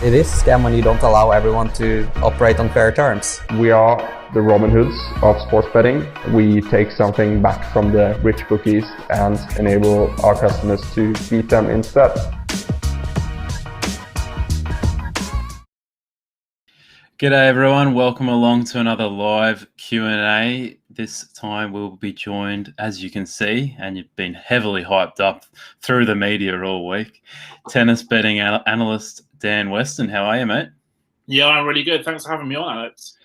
It is a scam when you don't allow everyone to operate on fair terms. We are the Robin Hoods of sports betting. We take something back from the rich bookies and enable our customers to beat them instead. G'day everyone, welcome along to another live Q&A. This time we'll be joined, as you can see, and you've been heavily hyped up through the media all week, tennis betting analyst Dan Weston. How are you, mate? Yeah, I'm really good. Thanks for having me on, Alex.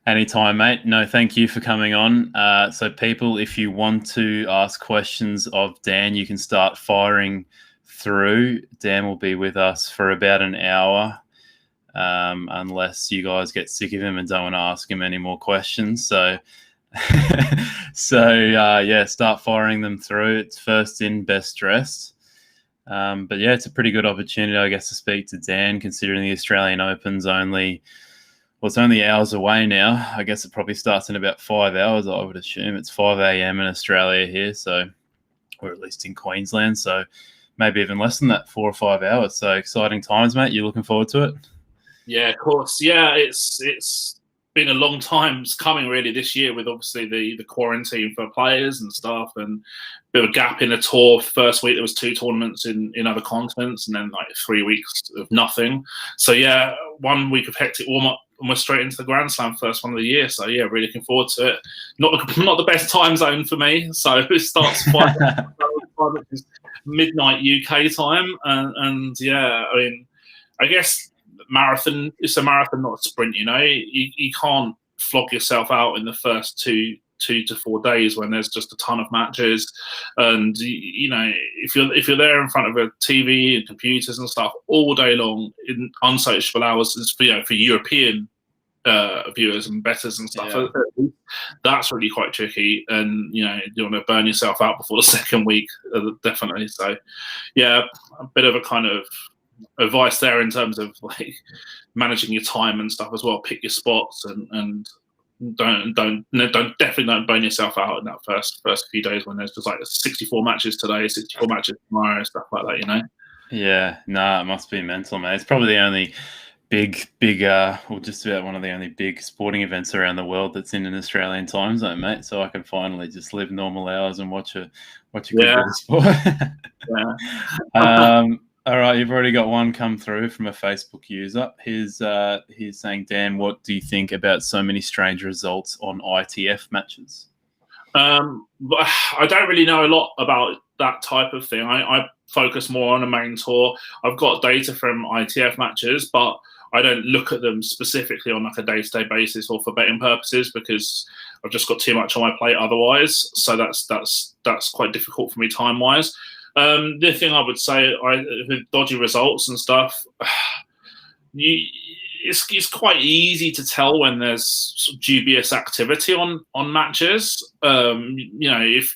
Anytime, mate. No, thank you for coming on. So people, if you want to ask questions of Dan, you can start firing through. Dan will be with us for about an hour. Unless you guys get sick of him and don't want to ask him any more questions. So, start firing them through. It's first in, best dressed. But yeah, it's a pretty good opportunity, I guess, to speak to Dan, considering the Australian Open's it's only hours away now. I guess it probably starts in about 5 hours, I would assume. It's 5 a.m. in Australia here, or at least in Queensland. So maybe even less than that, 4 or 5 hours. So exciting times, mate. You looking forward to it? Yeah, of course. Yeah, it's been a long time coming really this year with obviously the quarantine for players and stuff and a bit of a gap in the tour. First week there was 2 tournaments in other continents and then like 3 weeks of nothing. So yeah, 1 week of hectic warm-up and we're straight into the Grand Slam first one of the year. So yeah, really looking forward to it. Not the best time zone for me. So it starts 5 which is midnight UK time. And yeah, I mean, I guess marathon, it's a marathon, not a sprint, you know. You can't flog yourself out in the first two to 4 days when there's just a ton of matches, and you know, if you're there in front of a TV and computers and stuff all day long in unsociable hours, is for European viewers and bettors and stuff. Yeah. That's really quite tricky, and you know, you want to burn yourself out before the second week, definitely. So yeah, a bit of a kind of advice there in terms of like managing your time and stuff as well. Pick your spots and definitely don't burn yourself out in that first few days when there's just like 64 matches today, 64 matches tomorrow, stuff like that, you know. Yeah, it must be mental, mate. It's probably the only big or just about one of the only big sporting events around the world that's in an Australian time zone, mate. So I can finally just live normal hours and watch a good bit of sport. Yeah. All right, you've already got one come through from a Facebook user. He's saying, Dan, what do you think about so many strange results on ITF matches? I don't really know a lot about that type of thing. I focus more on a main tour. I've got data from ITF matches, but I don't look at them specifically on like a day-to-day basis or for betting purposes because I've just got too much on my plate otherwise. So that's quite difficult for me time-wise. The thing I would say, with dodgy results and stuff, it's quite easy to tell when there's sort of dubious activity on matches. You know, if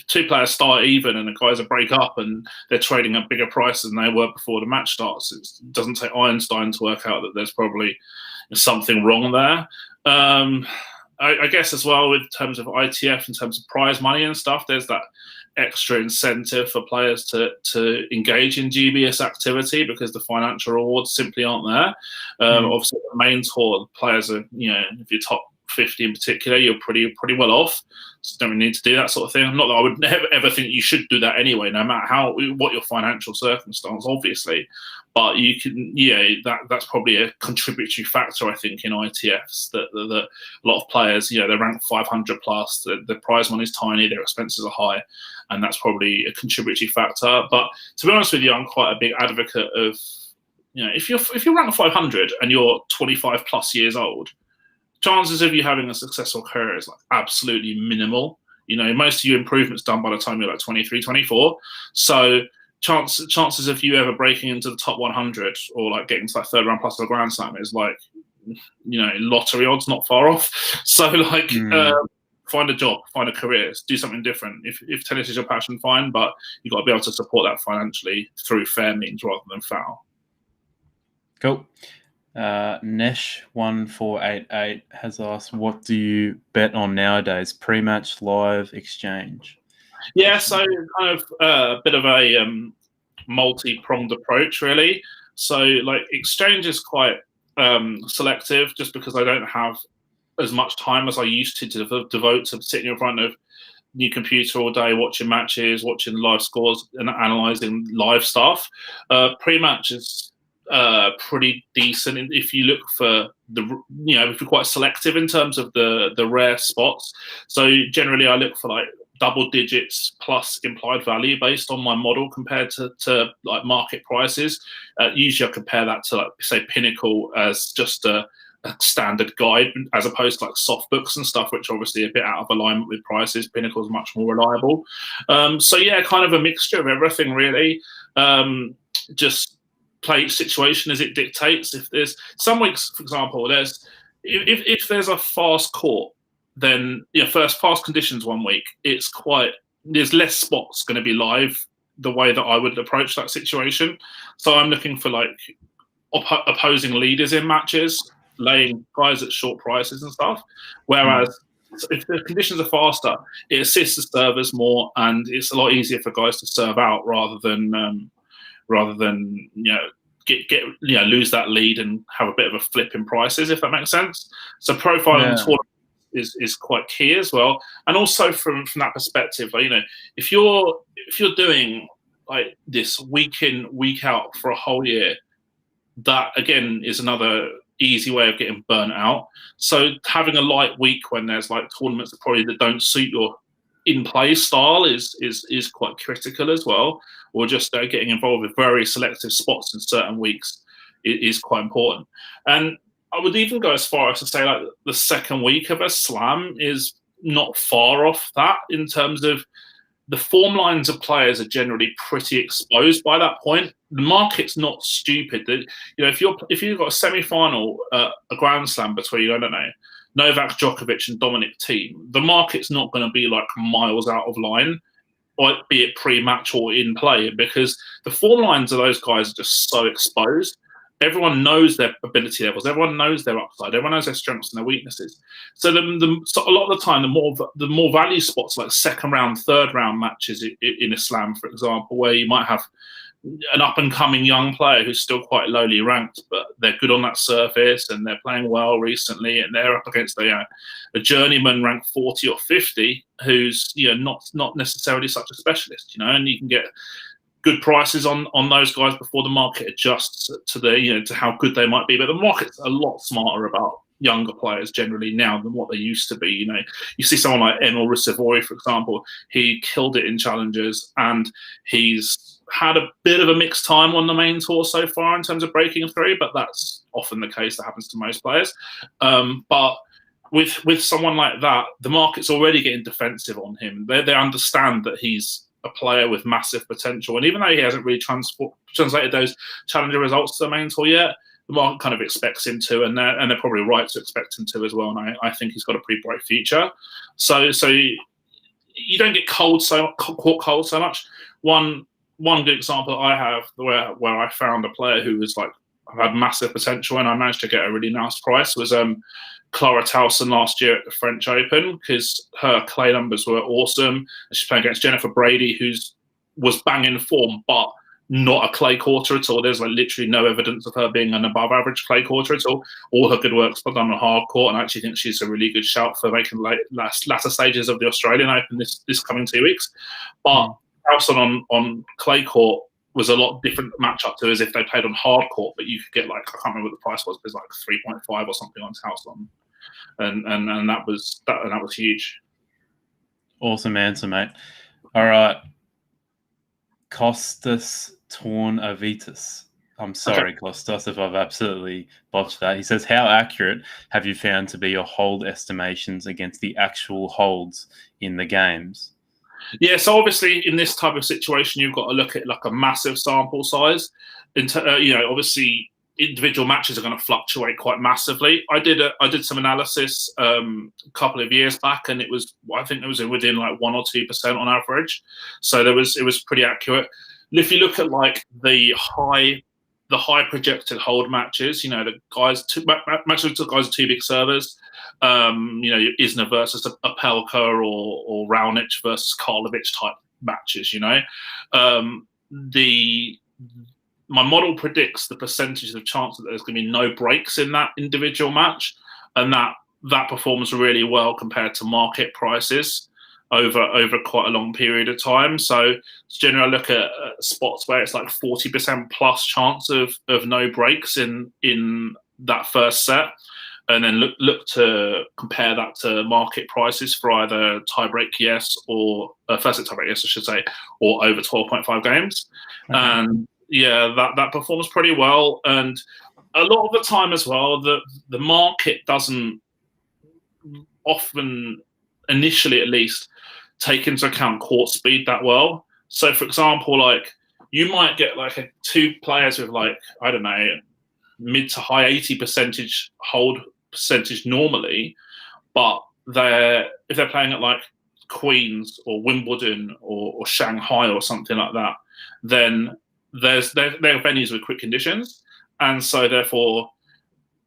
2 players start even and the guys break up and they're trading at bigger prices than they were before the match starts, it doesn't take Einstein to work out that there's probably something wrong there. I guess as well, in terms of ITF, in terms of prize money and stuff, there's that extra incentive for players to engage in dubious activity because the financial rewards simply aren't there. Obviously, the main tour, players are, you know, if you're top 50 in particular, you're pretty well off. So don't really need to do that sort of thing. Not that I would ever think you should do that anyway, no matter what your financial circumstance, obviously. But you can, that's probably a contributory factor, I think, in ITFs that a lot of players, you know, they're ranked 500 plus, the prize money is tiny, their expenses are high, and that's probably a contributory factor. But to be honest with you, I'm quite a big advocate of, you know, if you're ranked 500 and you're 25 plus years old, chances of you having a successful career is like absolutely minimal. You know, most of your improvements done by the time you're like 23, 24. So chances of you ever breaking into the top 100 or like getting to that third round plus of the Grand Slam is like, you know, lottery odds, not far off. So like, find a job, find a career, do something different. If tennis is your passion, fine, but you've got to be able to support that financially through fair means rather than foul. Cool. Nesh1488 has asked, what do you bet on nowadays? Prematch, live, exchange? Yeah, so kind of a bit of a multi-pronged approach, really. So like exchange is quite selective, just because I don't have as much time as I used to devote to sitting in front of new computer all day, watching matches, watching live scores, and analysing live stuff. Pre-match is pretty decent if you look for if you're quite selective in terms of the rare spots. So generally, I look for like double digits plus implied value based on my model compared to like market prices. Usually, I compare that to like say Pinnacle as just a standard guide, as opposed to like soft books and stuff, which are obviously a bit out of alignment with prices. Pinnacle is much more reliable. So yeah, kind of a mixture of everything really. Just play each situation as it dictates. If there's some weeks, for example, if there's a fast court, then fast conditions one week, there's less spots going to be live the way that I would approach that situation. So I'm looking for like opposing leaders in matches, laying guys at short prices and stuff. Whereas if the conditions are faster, it assists the servers more, and it's a lot easier for guys to serve out rather than lose that lead and have a bit of a flip in prices, if that makes sense. So profiling the tournament is quite key as well. And also from that perspective, if you're doing like this week in, week out for a whole year, that again is another easy way of getting burnt out. So having a light week when there's like tournaments that don't suit your in-play style is quite critical as well. Or just getting involved with very selective spots in certain weeks is quite important. And I would even go as far as to say like the second week of a slam is not far off that, in terms of the form lines of players are generally pretty exposed by that point. The market's not stupid. If you've got a semi-final, a Grand Slam between, I don't know, Novak Djokovic and Dominic Thiem, the market's not going to be like miles out of line, be it pre-match or in play, because the form lines of those guys are just so exposed. Everyone knows their ability levels. Everyone knows their upside. Everyone knows their strengths and their weaknesses. So so a lot of the time, the more value spots, like second round, third round matches in a slam, for example, where you might have an up-and-coming young player who's still quite lowly ranked, but they're good on that surface and they're playing well recently, and they're up against a journeyman ranked 40 or 50 who's not necessarily such a specialist, and you can get good prices on those guys before the market adjusts to how good they might be. But the market's a lot smarter about younger players generally now than what they used to be. You see someone like Emil Ruusuvuori, for example. He killed it in challenges, and he's had a bit of a mixed time on the main tour so far in terms of breaking through, but that's often the case. That happens to most players. But with someone like that, the market's already getting defensive on him. They understand that he's a player with massive potential, and even though he hasn't really translated those challenger results to the main tour yet, the market kind of expects him to, and they're probably right to expect him to as well. And I think he's got a pretty bright future. So you don't get caught cold so much. One good example that I have where I found a player who was like had massive potential and I managed to get a really nice price was Clara Towson last year at the French Open, because her clay numbers were awesome. She's playing against Jennifer Brady, was banging form, but not a clay quarter at all. There's like literally no evidence of her being an above average clay quarter at all. All her good work's done on hard court, and I actually think she's a really good shout for making latter stages of the Australian Open this coming 2 weeks. But Towson on clay court was a lot different matchup to as if they played on hard court, but you could get like, I can't remember what the price was, but it was like 3.5 or something on Towson. And that was huge. Awesome answer, mate. All right. Costas Tornavitas. I'm sorry, okay, Costas, if I've absolutely botched that. He says, how accurate have you found to be your hold estimations against the actual holds in the games? Yeah, so obviously in this type of situation, you've got to look at like a massive sample size. Obviously individual matches are going to fluctuate quite massively. I did some analysis a couple of years back, and I think it was within like 1 or 2% on average. So it was pretty accurate. If you look at like the high projected hold matches, the guys matches with guys with two big servers, Isner versus a Pelka or Raonic versus Karlovic type matches, my model predicts the percentage of chance that there's going to be no breaks in that individual match, and that performs really well compared to market prices over quite a long period of time. So generally, I look at spots where it's like 40% plus chance of no breaks in that first set, and then look to compare that to market prices for either tiebreak yes or first set tiebreak yes, I should say, or over 12.5 games. Okay. And yeah, that performs pretty well. And a lot of the time as well, the market doesn't often, initially at least, take into account court speed that well. So for example, like you might get like two players with like, I don't know, mid to high 80% hold percentage normally, but if they're playing at like Queens or Wimbledon or Shanghai or something like that, then they're venues with quick conditions, and so therefore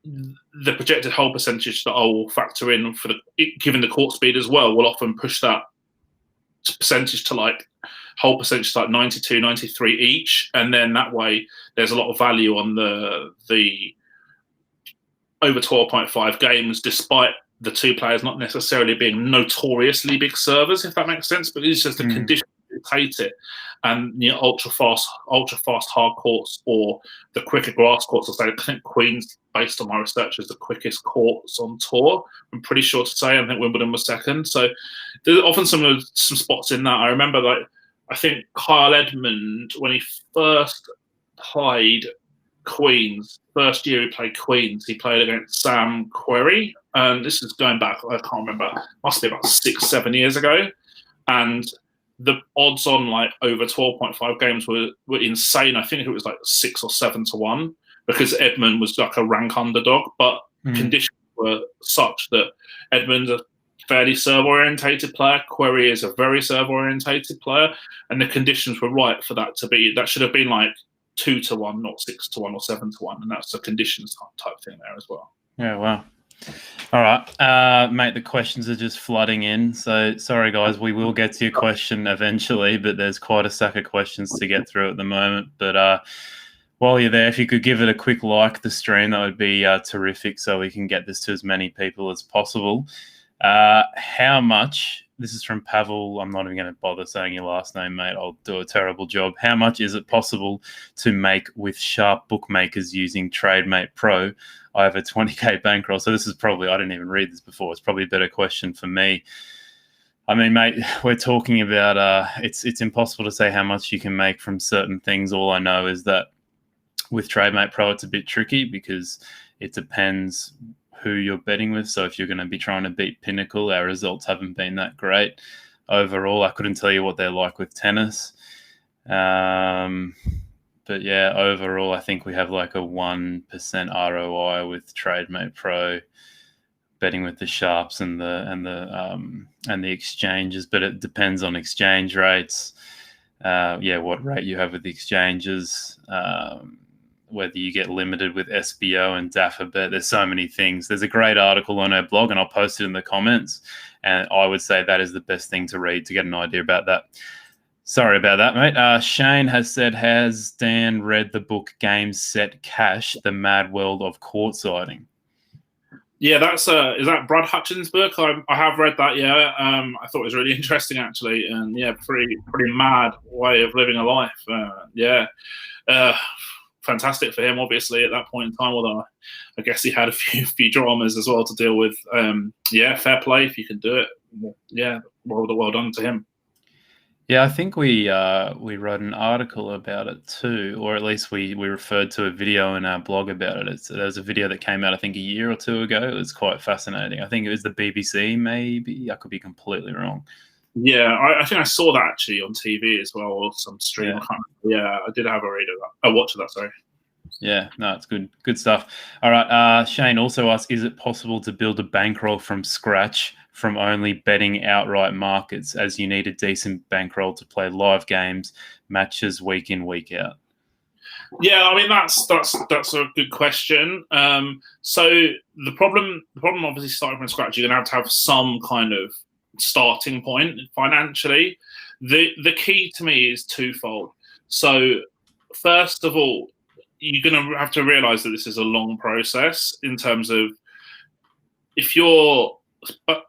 the projected hold percentage that I will factor in for given the court speed as well will often push that percentage to like hold percentage to like 92, 93 each, and then that way there's a lot of value on the over 12.5 games, despite the two players not necessarily being notoriously big servers, if that makes sense. But it's just the conditions dictate it, and ultra fast hard courts or the quicker grass courts. I think Queens, based on my research, is the quickest courts on tour. I'm pretty sure to say. I think Wimbledon was second. So there's often some spots in that. I remember, like, I think Kyle Edmund, when he first played Queens, first year he played Queens, he played against Sam Querrey, and this is going back, I can't remember, must be about 6-7 years ago, and the odds on like over 12.5 games were insane. I think it was like 6 or 7 to 1, because Edmund was like a rank underdog, but conditions were such that Edmund's a fairly serve-orientated player, Querrey is a very serve-orientated player, and the conditions were right for that should have been like 2 to 1, not 6 to 1 or 7 to 1, and that's the conditions type thing there as well. Yeah, wow. All right, mate, the questions are just flooding in. So sorry, guys, we will get to your question eventually, but there's quite a stack of questions to get through at the moment. But while you're there, if you could give it a quick like the stream, that would be terrific, so we can get this to as many people as possible. How much, this is from Pavel, I'm not even going to bother saying your last name, mate, I'll do a terrible job. How much is it possible to make with sharp bookmakers using Trademate Pro? I have a 20k bankroll. So this is probably, I didn't even read this before, it's probably a better question for me. I mean, mate, we're talking about, it's impossible to say how much you can make from certain things. All I know is that with Trademate Pro, it's a bit tricky because it depends who you're betting with. So if you're going to be trying to beat Pinnacle, our results haven't been that great overall. I couldn't tell you what they're like with tennis. But yeah, overall, I think we have like a 1% ROI with Trademate Pro, betting with the sharps and the exchanges. But it depends on exchange rates. What rate you have with the exchanges. Whether you get limited with SBO and DAFA-Bet. There's so many things. There's a great article on our blog, and I'll post it in the comments. And I would say that is the best thing to read to get an idea about that. Sorry about that, mate. Shane has said, has Dan read the book Game, Set, Cash, The Mad World of Courtsiding? Yeah, that's is that Brad Hutchins' book? I have read that, yeah. I thought it was really interesting, actually. And yeah, pretty mad way of living a life. Fantastic for him, obviously, at that point in time, although I guess he had a few dramas as well to deal with. Fair play if you can do it. Yeah, well done to him. Yeah, I think we wrote an article about it too, or at least we referred to a video in our blog about it. There was a video that came out, I think, a year or two ago. It was quite fascinating. I think it was the BBC, maybe. I could be completely wrong. Yeah, I think I saw that actually on TV as well, or some stream. Yeah, I did have a read of that. I watched that, sorry. Yeah, no, it's good stuff. All right, Shane also asked, is it possible to build a bankroll from scratch from only betting outright markets, as you need a decent bankroll to play live games, matches week in, week out? Yeah, I mean that's a good question. So the problem obviously starting from scratch, you're gonna have some kind of starting point financially. The key to me is twofold. So first of all, you're going to have to realize that this is a long process in terms of if you're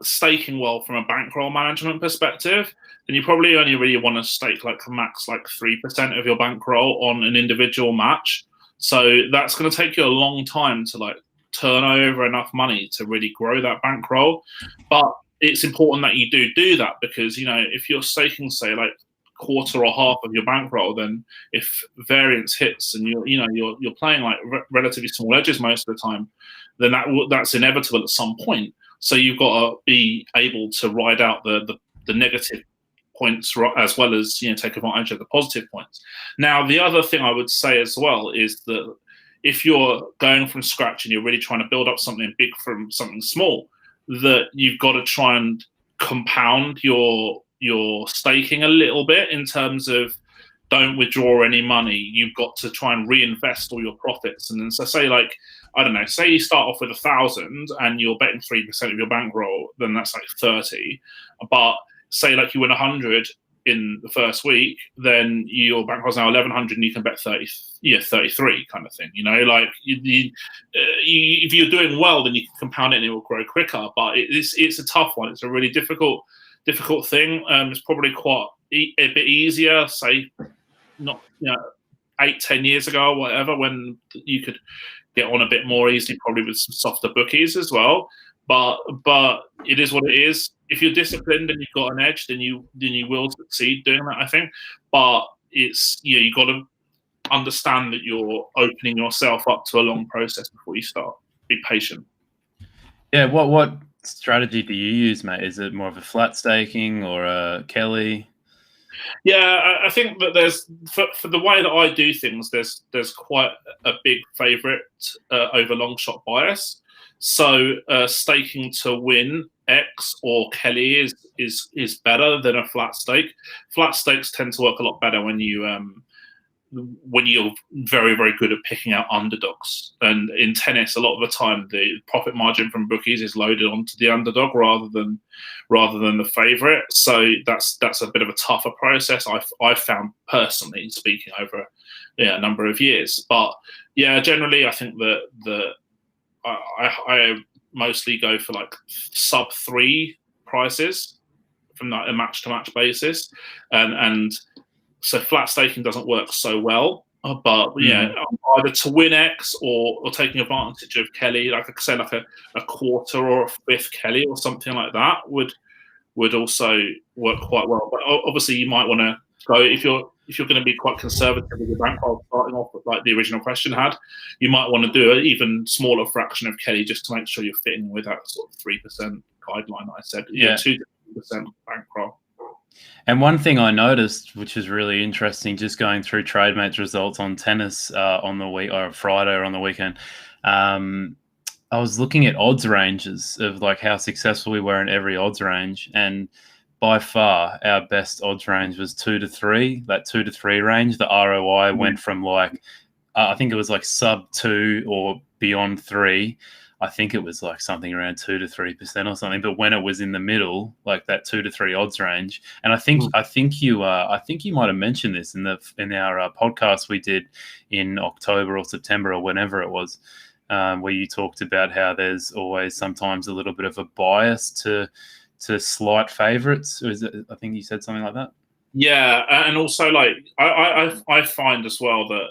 staking well from a bankroll management perspective, then you probably only really want to stake like max like 3% of your bankroll on an individual match. So that's going to take you a long time to like turn over enough money to really grow that bankroll. But it's important that you do that, because, you know, if you're staking, say, like quarter or half of your bankroll, then if variance hits and you're playing like relatively small edges most of the time, then that's inevitable at some point. So you've got to be able to ride out the negative points as well as, you know, take advantage of the positive points. Now, the other thing I would say as well is that if you're going from scratch and you're really trying to build up something big from something small, that you've got to try and compound your staking a little bit in terms of don't withdraw any money. You've got to try and reinvest all your profits. And then, so say, like, I don't know, say you start off with 1,000 and you're betting 3% of your bankroll, then that's like 30. But say like you win 100 in the first week, then your bankroll's now 1,100 and you can bet 33 kind of thing. You know, like if you're doing well, then you can compound it and it will grow quicker. But it's a tough one. It's a really difficult thing. It's probably quite a bit easier, say, not 8-10 years ago or whatever, when you could get on a bit more easily, probably with some softer bookies as well. But it is what it is. If you're disciplined and you've got an edge, then you will succeed doing that, I think. But it's you've got to understand that you're opening yourself up to a long process before you start. Be patient. Yeah. What strategy do you use, mate? Is it more of a flat staking or a Kelly? Yeah, I think that there's for the way that I do things, there's quite a big favourite over long shot bias. So staking to win X or Kelly is better than a flat stake. Flat stakes tend to work a lot better when you're very, very good at picking out underdogs. And in tennis, a lot of the time, the profit margin from bookies is loaded onto the underdog rather than the favourite. So that's a bit of a tougher process, I've found personally, speaking over a number of years. But yeah, generally, I think that I mostly go for like sub 3 prices from like a match to match basis, and so flat staking doesn't work so well. But yeah, either to win X or taking advantage of Kelly, like I said, like a quarter or a fifth Kelly or something like that would also work quite well. But obviously, you might want to go if you're going to be quite conservative with your bankroll, starting off with like the original question had, you might want to do an even smaller fraction of Kelly just to make sure you're fitting with that sort of 3% guideline that I said. Yeah, 2% bankroll. And one thing I noticed, which is really interesting, just going through Trademate's results on tennis on the week or Friday or on the weekend, I was looking at odds ranges of like how successful we were in every odds range, and by far our best odds range was 2 to 3. That 2 to 3 range, the ROI went from like I think it was like sub 2 or beyond 3. I think it was like something around 2 to 3% or something. But when it was in the middle, like that 2 to 3 odds range, and I think you might have mentioned this in our podcast we did in October or September or whenever it was, where you talked about how there's always sometimes a little bit of a bias to slight favourites. I think you said something like that. Yeah, and also like I find as well that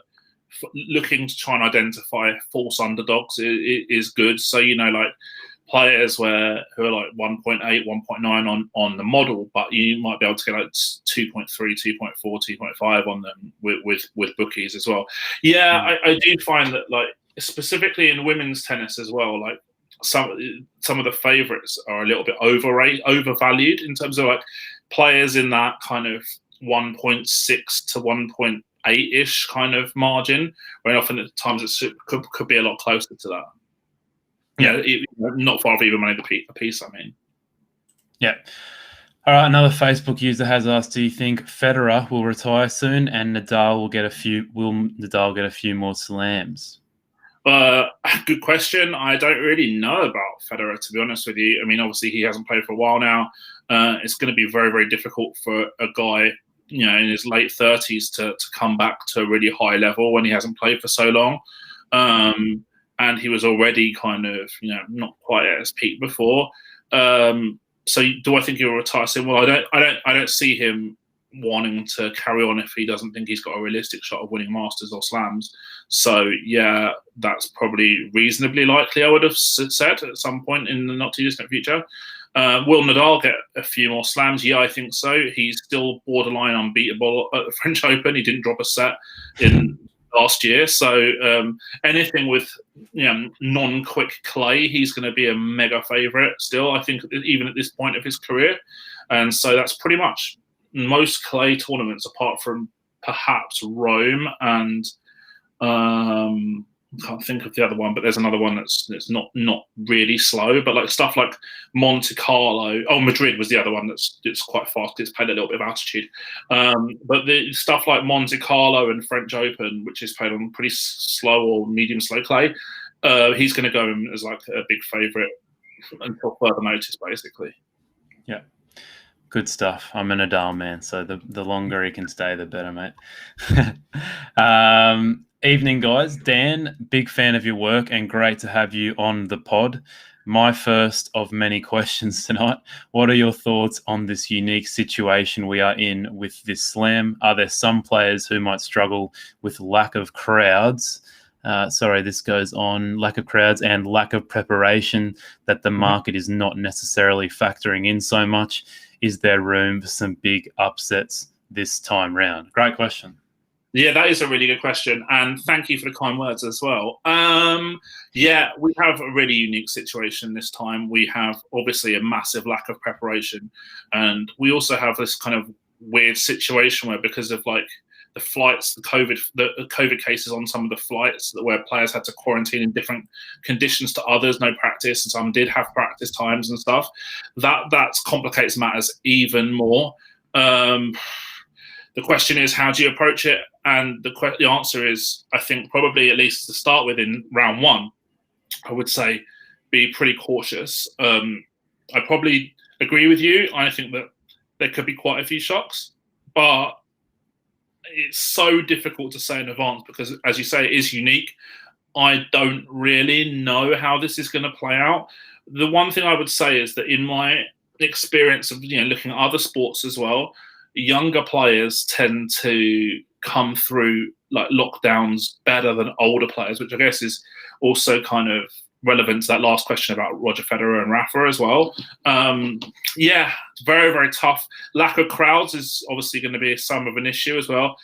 looking to try and identify false underdogs is good. So, like players who are like 1.8, 1.9 on the model, but you might be able to get like 2.3, 2.4, 2.5 on them with bookies as well. Yeah, I do find that like specifically in women's tennis as well, like some of the favourites are a little bit overvalued in terms of like players in that kind of 1.6 to 1.8-ish kind of margin, when often at times it could be a lot closer to that. Yeah, not far off even money a piece, I mean. Yeah. All right, another Facebook user has asked, do you think Federer will retire soon and Nadal will get a few more slams? Good question. I don't really know about Federer, to be honest with you. I mean, obviously he hasn't played for a while now. It's going to be very, very difficult for a guy in his late 30s to come back to a really high level when he hasn't played for so long. And he was already kind of, not quite at his peak before. So do I think he'll retire soon? Well, I don't see him wanting to carry on if he doesn't think he's got a realistic shot of winning Masters or Slams. So yeah, that's probably reasonably likely, I would have said, at some point in the not too distant future. Will Nadal get a few more slams? Yeah, I think so. He's still borderline unbeatable at the French Open. He didn't drop a set in last year. So anything with non-quick clay, he's going to be a mega favourite still, I think, even at this point of his career. And so that's pretty much most clay tournaments, apart from perhaps Rome and I can't think of the other one, but there's another one that's not really slow, but like stuff like Monte Carlo. Oh, Madrid was the other one that's quite fast. It's played a little bit of altitude. But the stuff like Monte Carlo and French Open, which is played on pretty slow or medium slow clay, he's going to go in as like a big favourite until further notice, basically. Yeah. Good stuff. I'm a Nadal man, so the longer he can stay, the better, mate. Evening, guys. Dan, big fan of your work and great to have you on the pod. My first of many questions tonight. What are your thoughts on this unique situation we are in with this slam? Are there some players who might struggle with lack of crowds? This goes on lack of crowds and lack of preparation that the market is not necessarily factoring in so much. Is there room for some big upsets this time round? Great question. Yeah, that is a really good question. And thank you for the kind words as well. Yeah, we have a really unique situation this time. We have obviously a massive lack of preparation. And we also have this kind of weird situation where, because of like the flights, the COVID cases on some of the flights, where players had to quarantine in different conditions to others, no practice, and some did have practice times and stuff. That complicates matters even more. The question is, how do you approach it? And the answer is, I think probably, at least to start with in round one, I would say be pretty cautious. I probably agree with you. I think that there could be quite a few shocks, but it's so difficult to say in advance because, as you say, it is unique. I don't really know how this is going to play out. The one thing I would say is that in my experience of looking at other sports as well, younger players tend to come through like lockdowns better than older players, which I guess is also kind of relevant to that last question about Roger Federer and Rafa as well. Yeah, it's very, very tough. Lack of crowds is obviously going to be some of an issue as well.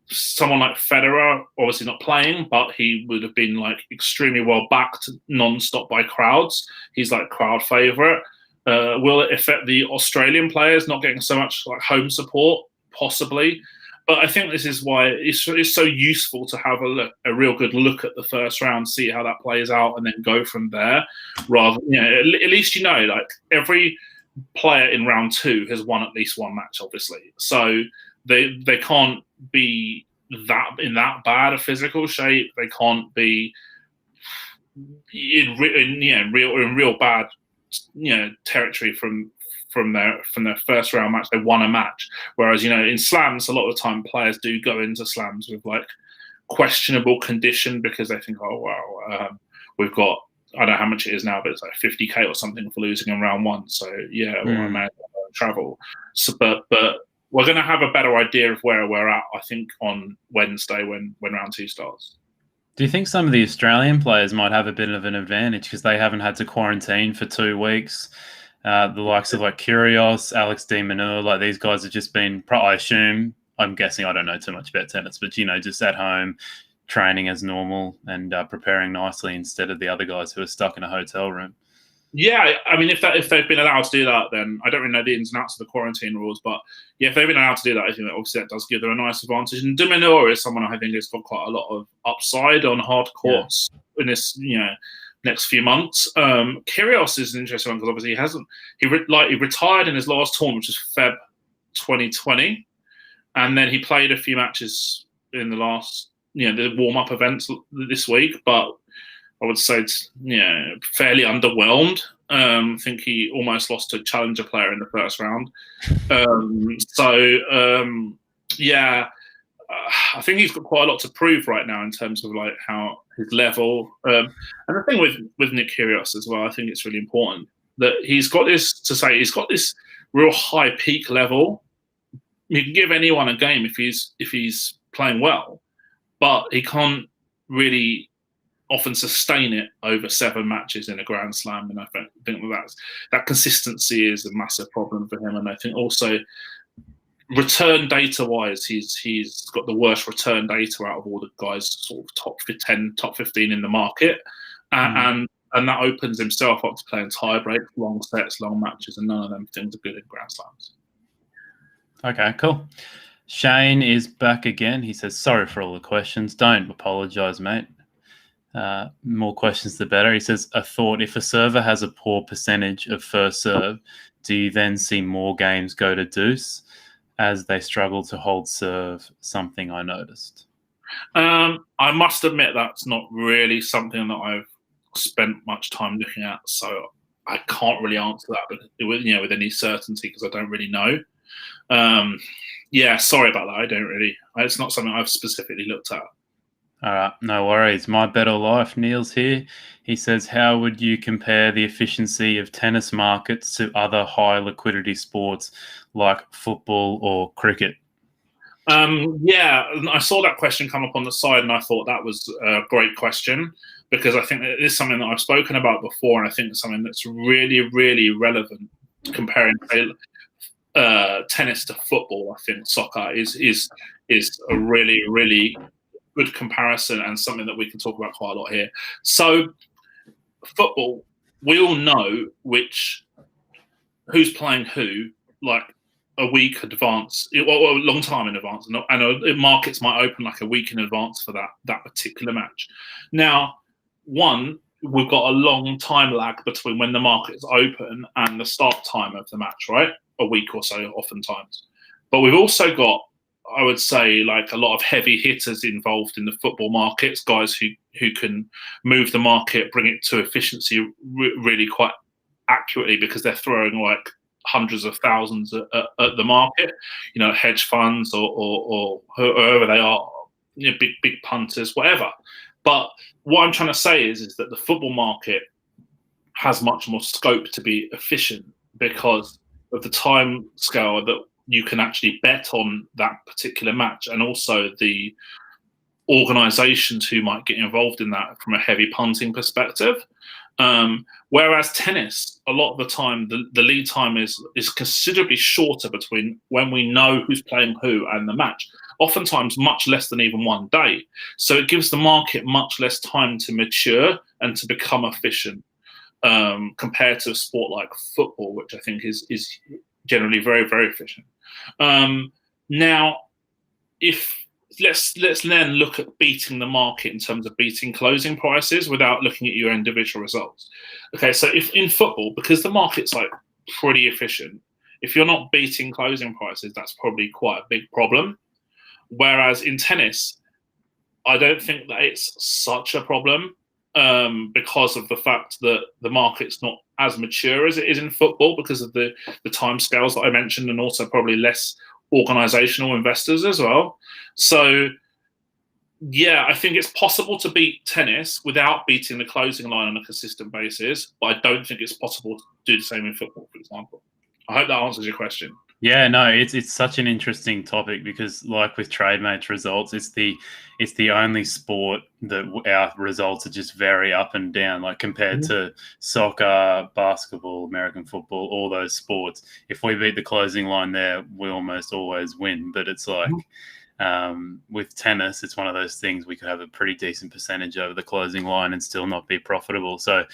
Someone like Federer, obviously not playing, but he would have been like extremely well backed non-stop by crowds. He's like crowd favourite. Will it affect the Australian players not getting so much like home support? Possibly. But I think this is why it's so useful to have a real good look at the first round, see how that plays out, and then go from there. Rather, at least like every player in round two has won at least one match, obviously. So they can't be in that bad a physical shape. They can't be in real bad territory from their first round match. They won a match, whereas in slams a lot of the time players do go into slams with like questionable condition because they think, oh wow, we've got, I don't know how much it is now, but it's like 50k or something for losing in round one, so I may as well travel. So but we're going to have a better idea of where we're at, I think, on Wednesday when round two starts. Do you think some of the Australian players might have a bit of an advantage because they haven't had to quarantine for 2 weeks? The likes of like Kyrgios, Alex de Minaur, like these guys have just been, I'm guessing, I don't know too much about tennis, but just at home, training as normal and preparing nicely instead of the other guys who are stuck in a hotel room. Yeah, I mean, if they've been allowed to do that, then I don't really know the ins and outs of the quarantine rules, but yeah, if they've been allowed to do that, I think that obviously that does give them a nice advantage. And de Minaur is someone I think has got quite a lot of upside on hard courts in this, next few months. Kyrgios is an interesting one because obviously he retired in his last tournament, which was Feb 2020, and then he played a few matches in the last, the warm-up events this week, but I would say it's fairly underwhelmed. I think he almost lost to a challenger player in the first round. Yeah, I think he's got quite a lot to prove right now in terms of like how his level. And the thing with Nick Kyrgios as well, I think it's really important that he's got this real high peak level. You can give anyone a game if he's playing well, but he can't really often sustain it over 7 matches in a Grand Slam. And I think that consistency is a massive problem for him. And I think also return data wise, he's got the worst return data out of all the guys sort of top 10, top 15 in the market. And that opens himself up to playing tie breaks, long sets, long matches, and none of them things are good in Grand Slams. Okay, cool. Shane is back again. He says, sorry for all the questions. Don't apologize, mate. More questions, the better. He says, a thought, if a server has a poor percentage of first serve, do you then see more games go to deuce as they struggle to hold serve? Something I noticed. I must admit that's not really something that I've spent much time looking at, so I can't really answer that with any certainty because I don't really know. Yeah, sorry about that. It's not something I've specifically looked at. All right, no worries. My Better Life, Neil's here. He says, how would you compare the efficiency of tennis markets to other high liquidity sports like football or cricket? Yeah, I saw that question come up on the side and I thought that was a great question because I think it is something that I've spoken about before, and I think it's something that's really, really relevant comparing tennis to football. I think soccer is a really, really good comparison and something that we can talk about quite a lot here. So football, we all know who's playing who, like a week advance, or a long time in advance, and markets might open like a week in advance for that particular match. Now, we've got a long time lag between when the markets open and the start time of the match, right? A week or so, oftentimes. But we've also got, I would say, like a lot of heavy hitters involved in the football markets, guys who can move the market, bring it to efficiency really quite accurately because they're throwing like hundreds of thousands at the market, hedge funds or whoever they are, big punters, whatever. But what I'm trying to say is that the football market has much more scope to be efficient because of the time scale that you can actually bet on that particular match, and also the organizations who might get involved in that from a heavy punting perspective. Whereas tennis, a lot of the time, the lead time is considerably shorter between when we know who's playing who and the match, oftentimes much less than even 1 day. So it gives the market much less time to mature and to become efficient compared to a sport like football, which I think is generally very, very efficient. Now, let's then look at beating the market in terms of beating closing prices without looking at your individual results. Okay, so if in football, because the market's like pretty efficient, if you're not beating closing prices, that's probably quite a big problem. Whereas in tennis, I don't think that it's such a problem because of the fact that the market's not as mature as it is in football because of the timescales that I mentioned, and also probably less organizational investors as well. So yeah, I think it's possible to beat tennis without beating the closing line on a consistent basis, but I don't think it's possible to do the same in football, for example. I hope that answers your question. Yeah, no, it's such an interesting topic because, like with Trademate results, it's the only sport that our results are just very up and down. Like compared to soccer, basketball, American football, all those sports, if we beat the closing line there, we almost always win. But it's like with tennis, it's one of those things we could have a pretty decent percentage over the closing line and still not be profitable. So.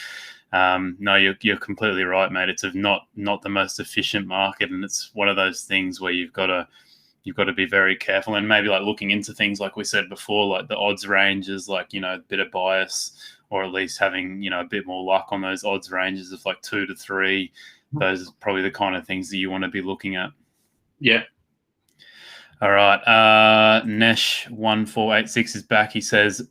No, you're completely right, mate. It's not the most efficient market, and it's one of those things where you've got to be very careful, and maybe like looking into things like we said before, like the odds ranges, like a bit of bias, or at least having a bit more luck on those odds ranges of like 2 to 3. Those are probably the kind of things that you want to be looking at. Yeah. All right. Nesh1486 is back. He says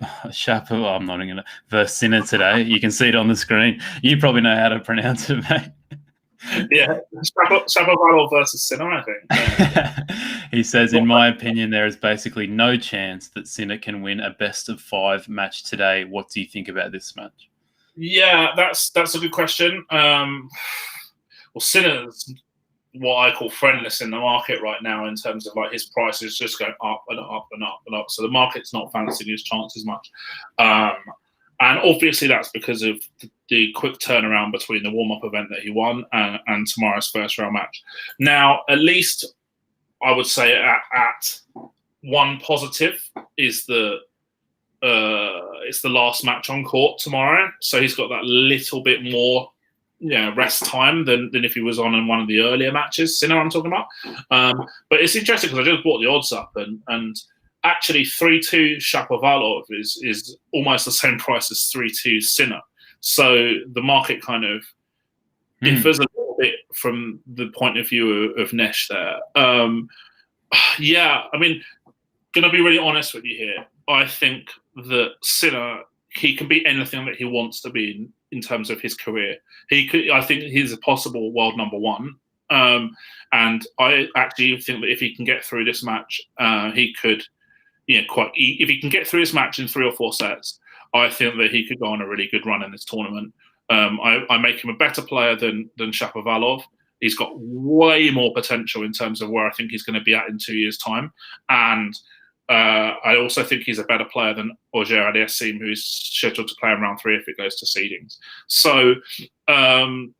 I'm not going to verse Sinner today. You can see it on the screen. You probably know how to pronounce it, mate. Yeah, Shapovalov versus Sinner, I think. Yeah. He says, in my opinion, there is basically no chance that Sinner can win a best-of-5 match today. What do you think about this match? Yeah, that's a good question. Well, Sinner's what I call friendless in the market right now in terms of like his price is just going up and up and up and up. So the market's not fancying his chances much. And obviously that's because of the quick turnaround between the warm-up event that he won and tomorrow's first round match. Now, at least I would say at one positive is it's the last match on court tomorrow. So he's got that little bit more rest time than if he was on in one of the earlier matches. Sinner, I'm talking about. But it's interesting because I just brought the odds up and actually 3-2 Shapovalov is almost the same price as 3-2 Sinner. So the market kind of differs a little bit from the point of view of Nesh there. Yeah, I mean, going to be really honest with you here. I think that Sinner, he can be anything that he wants to be in terms of his career. I think he's a possible world number one. And I actually think that if he can get through this match, he could, if he can get through his match in 3 or 4 sets, I think that he could go on a really good run in this tournament. I make him a better player than Shapovalov. He's got way more potential in terms of where I think he's going to be at in 2 years' time. And I also think he's a better player than Roger Federer, who's scheduled to play in round 3 if it goes to seedings. So I'm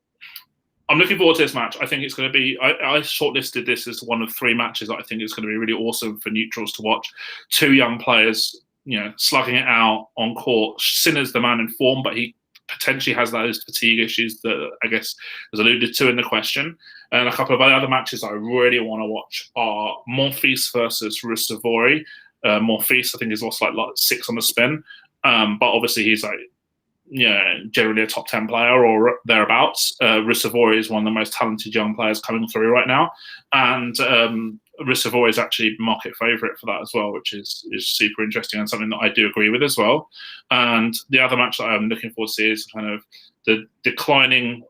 looking forward to this match. I think it's going to be. I shortlisted this as one of 3 matches that I think is going to be really awesome for neutrals to watch. 2 young players, slugging it out on court. Sinner's the man in form, but he potentially has those fatigue issues that I guess was alluded to in the question. And a couple of other matches I really want to watch are Monfils versus Ruusuvuori. Monfils, I think, is lost like 6 on the spin, but obviously he's like, generally a top 10 player or thereabouts. Ruusuvuori is one of the most talented young players coming through right now, and Ruusuvuori is actually market favourite for that as well, which is super interesting and something that I do agree with as well. And the other match that I'm looking forward to see is kind of the declining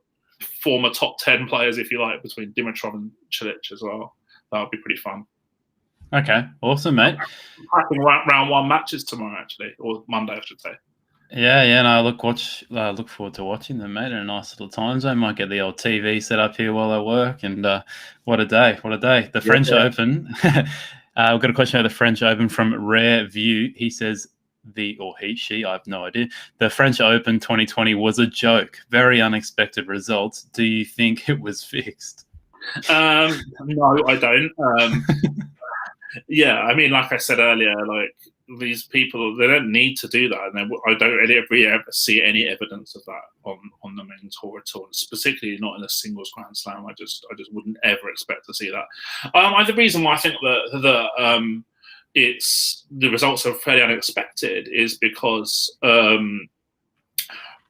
former top 10 players, if you like, between Dimitrov and Cilic as well. That would be pretty fun. Okay, awesome, mate. Cracking round 1 matches tomorrow, actually, or Monday, I should say. Yeah, no, look forward to watching them, mate, in a nice little time zone. Might get the old TV set up here while I work, and what a day. The French Open. We've got a question about the French Open from Rare View. He says, she, I have no idea. The French Open 2020 was a joke. Very unexpected results. Do you think it was fixed? No, I don't. Yeah, I mean, like I said earlier, like these people, they don't need to do that, and I don't really ever see any evidence of that on the main tour at all. Particularly not in a singles Grand Slam. I just wouldn't ever expect to see that. The reason why I think that it's the results are fairly unexpected is because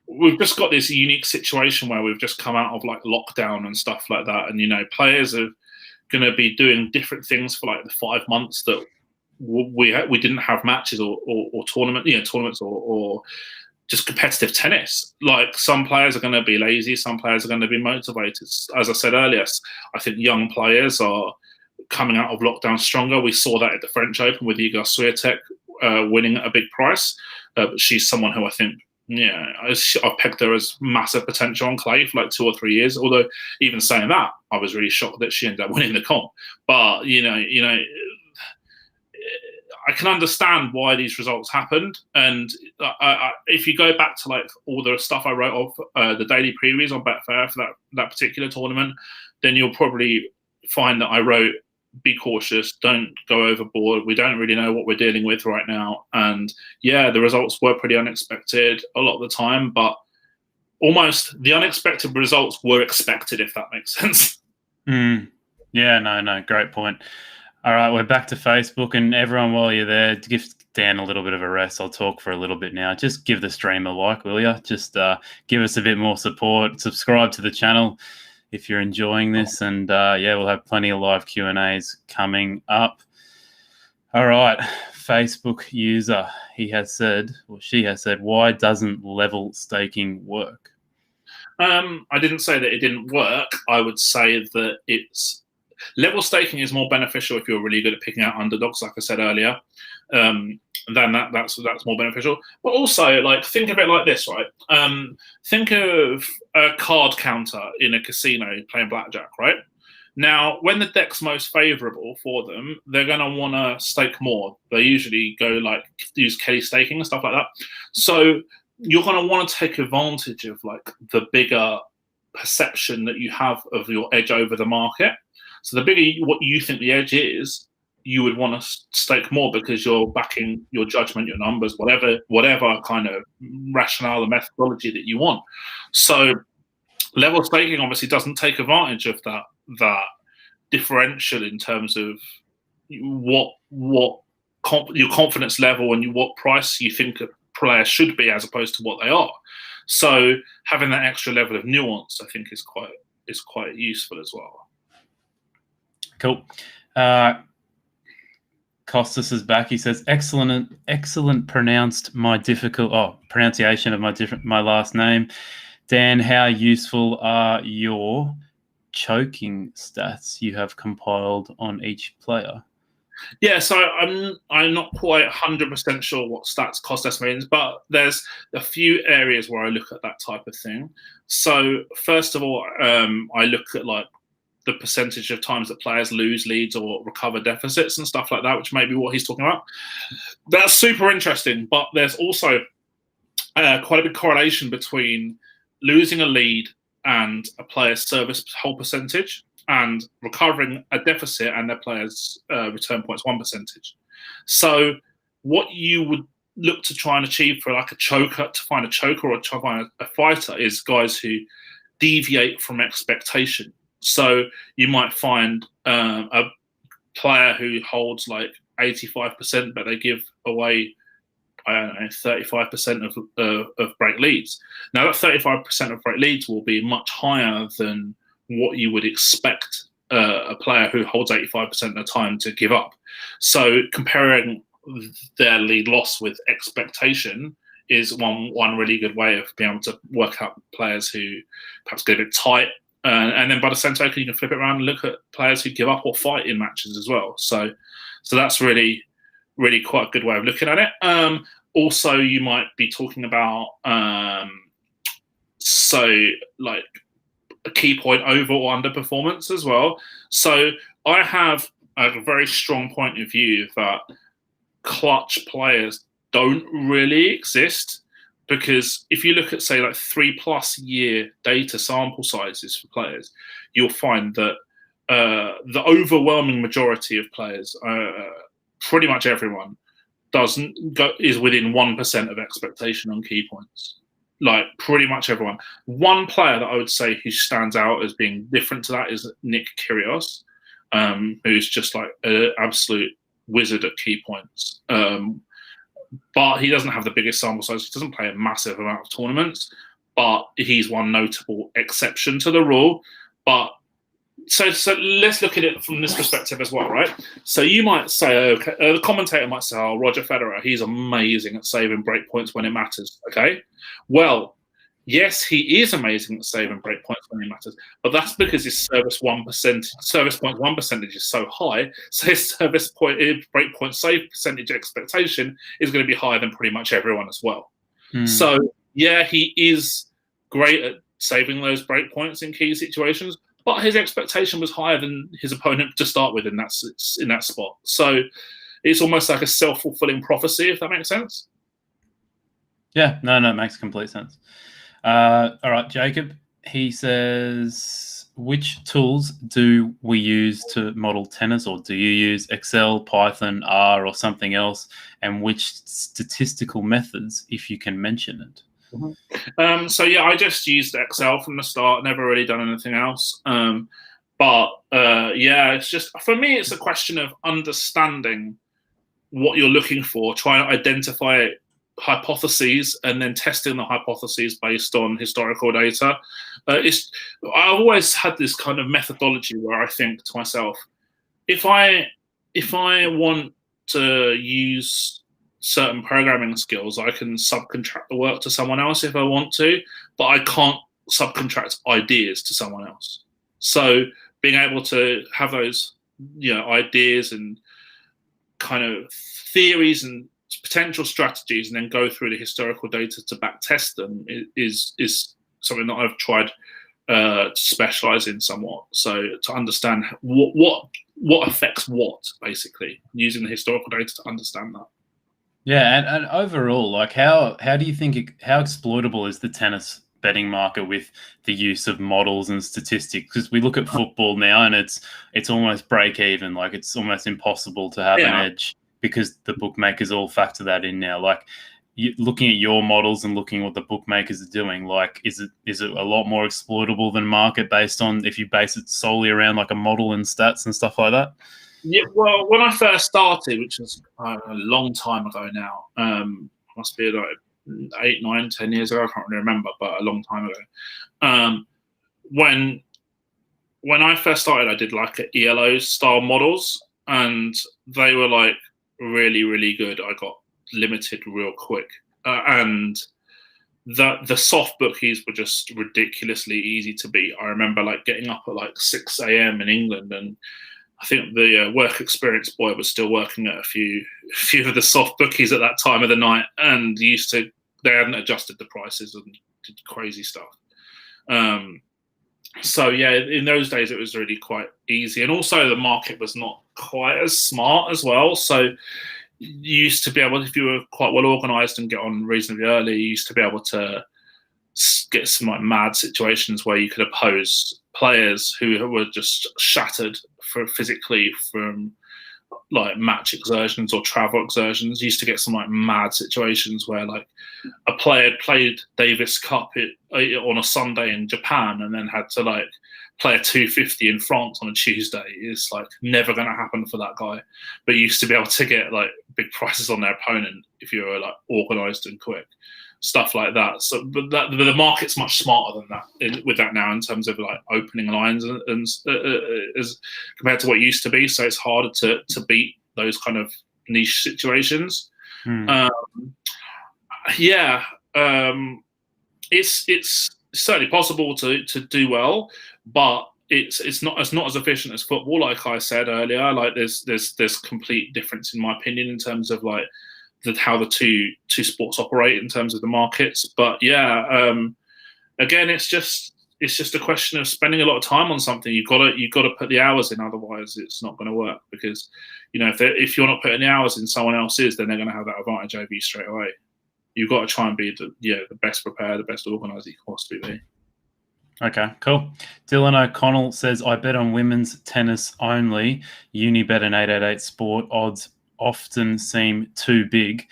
we've just got this unique situation where we've just come out of like lockdown and stuff like that, and players are going to be doing different things for like the 5 months that we didn't have matches or tournaments or just competitive tennis. Like some players are going to be lazy, some players are going to be motivated. As I said earlier, I think young players are coming out of lockdown stronger. We saw that at the French Open with Iga Swiatek winning a big prize. But she's someone who I think, I've pegged her as massive potential on clay for like 2 or 3 years. Although even saying that, I was really shocked that she ended up winning the comp. But I can understand why these results happened. And if you go back to like all the stuff I wrote of the daily previews on Betfair for that particular tournament, then you'll probably find that I wrote, be cautious, don't go overboard. We don't really know what we're dealing with right now. And yeah, the results were pretty unexpected a lot of the time, but almost the unexpected results were expected, if that makes sense. Yeah, no, great point. All right, we're back to Facebook, and everyone, while you're there, give Dan a little bit of a rest. I'll talk for a little bit now. Just give the stream a like, will you? Just give us a bit more support. Subscribe to the channel if you're enjoying this, and we'll have plenty of live Q&As coming up. All right, Facebook user. He has said, or she has said, why doesn't level staking work? I didn't say that it didn't work. I would say that level staking is more beneficial if you're really good at picking out underdogs, like I said earlier. Then that's more beneficial. But also, like, think of it like this, right? Think of a card counter in a casino playing blackjack, right? Now, when the deck's most favourable for them, they're going to want to stake more. They usually go use Kelly staking and stuff like that. So you're going to want to take advantage of like the bigger perception that you have of your edge over the market. So the bigger what you think the edge is, you would want to stake more because you're backing your judgment, your numbers, whatever kind of rationale or methodology that you want. So level staking obviously doesn't take advantage of that differential in terms of what your confidence level and what price you think a player should be as opposed to what they are. So having that extra level of nuance, I think, is quite useful as well. Cool. Costas is back. He says, excellent pronunciation of my last name. Dan, how useful are your choking stats you have compiled on each player? Yeah, so I'm not quite 100% sure what stats Costas means, but there's a few areas where I look at that type of thing. So first of all, I look at like the percentage of times that players lose leads or recover deficits and stuff like that, which may be what he's talking about. That's super interesting, but there's also quite a big correlation between losing a lead and a player's service hold percentage and recovering a deficit and their players' return points 1%. So what you would look to try and achieve for like to find a choker or to find a fighter is guys who deviate from expectation. So you might find a player who holds like 85%, but they give away, I don't know, 35% of break leads. Now that 35% of break leads will be much higher than what you would expect a player who holds 85% of the time to give up. So comparing their lead loss with expectation is one really good way of being able to work out players who perhaps get a bit tight. And then by the same token, you can flip it around and look at players who give up or fight in matches as well. So that's really, really quite a good way of looking at it. Also, you might be talking about like a key point over or under performance as well. So I have a very strong point of view that clutch players don't really exist, because if you look at, say, like 3+ year data sample sizes for players, you'll find that the overwhelming majority of players, pretty much everyone, is within 1% of expectation on key points. Like pretty much everyone. One player that I would say who stands out as being different to that is Nick Kyrgios, who's just like an absolute wizard at key points. But he doesn't have the biggest sample size. He doesn't play a massive amount of tournaments, but he's one notable exception to the rule. But so let's look at it from this perspective as well, right? So you might say, okay, the commentator might say, oh, Roger Federer, he's amazing at saving breakpoints when it matters. Okay, well, yes, he is amazing at saving breakpoints when it matters, but that's because his service point 1% is so high. So his breakpoint save percentage expectation is going to be higher than pretty much everyone as well. So yeah, he is great at saving those breakpoints in key situations, but his expectation was higher than his opponent to start with in that spot. So it's almost like a self-fulfilling prophecy, if that makes sense. Yeah, no, it makes complete sense. All right, Jacob, he says, which tools do we use to model tennis, or do you use Excel, Python, R, or something else? And which statistical methods, if you can mention it? So yeah, I just used Excel from the start, never really done anything else. But it's just, for me, it's a question of understanding what you're looking for, trying to identify hypotheses, and then testing the hypotheses based on historical data. I've always had this kind of methodology where I think to myself, if I want to use certain programming skills. I can subcontract the work to someone else if I want to, but I can't subcontract ideas to someone else. So being able to have those, ideas and kind of theories and potential strategies, and then go through the historical data to back test them is something that I've tried to specialize in somewhat. So to understand what affects what, basically, using the historical data to understand that. Yeah, and overall, like how do you think how exploitable is the tennis betting market with the use of models and statistics? Because we look at football now, and it's almost break even. Like it's almost impossible to have an edge because the bookmakers all factor that in now. Like looking at your models and looking at what the bookmakers are doing, like is it a lot more exploitable than market based on if you base it solely around like a model and stats and stuff like that? Yeah, well, when I first started, which was a long time ago now, must be like 8, 9, 10 years ago. I can't really remember, but a long time ago. When I first started, I did like ELO style models, and they were like really, really good. I got limited real quick, and the soft bookies were just ridiculously easy to beat. I remember like getting up at like 6 a.m. in England, and I think the work experience boy was still working at a few of the soft bookies at that time of the night, and they hadn't adjusted the prices and did crazy stuff. So yeah, in those days it was really quite easy, and also the market was not quite as smart as well. So you used to be able, if you were quite well organized and get on reasonably early, you used to be able to get some like mad situations where you could oppose players who were just shattered physically from like match exertions or travel exertions. You used to get some like mad situations where like a player played Davis Cup on a Sunday in Japan and then had to like play a 250 in France on a Tuesday. It's like never going to happen for that guy. But you used to be able to get like big prices on their opponent if you were like organized and quick. Stuff like that. So, but the market's much smarter than that with that now in terms of like opening lines and as compared to what it used to be. So it's harder to beat those kind of niche situations. It's certainly possible to do well, but it's not as efficient as football. Like I said earlier, like there's complete difference in my opinion in terms of like how the two sports operate in terms of the markets. But again, it's just a question of spending a lot of time on something. You've got to put the hours in, otherwise it's not going to work. Because if you're not putting the hours in, someone else is, then they're going to have that advantage over you straight away. You've got to try and be the best prepared, the best organised you can possibly be. Okay, cool. Dylan O'Connell says, I bet on women's tennis only. Unibet and 888 Sport odds often seem too big.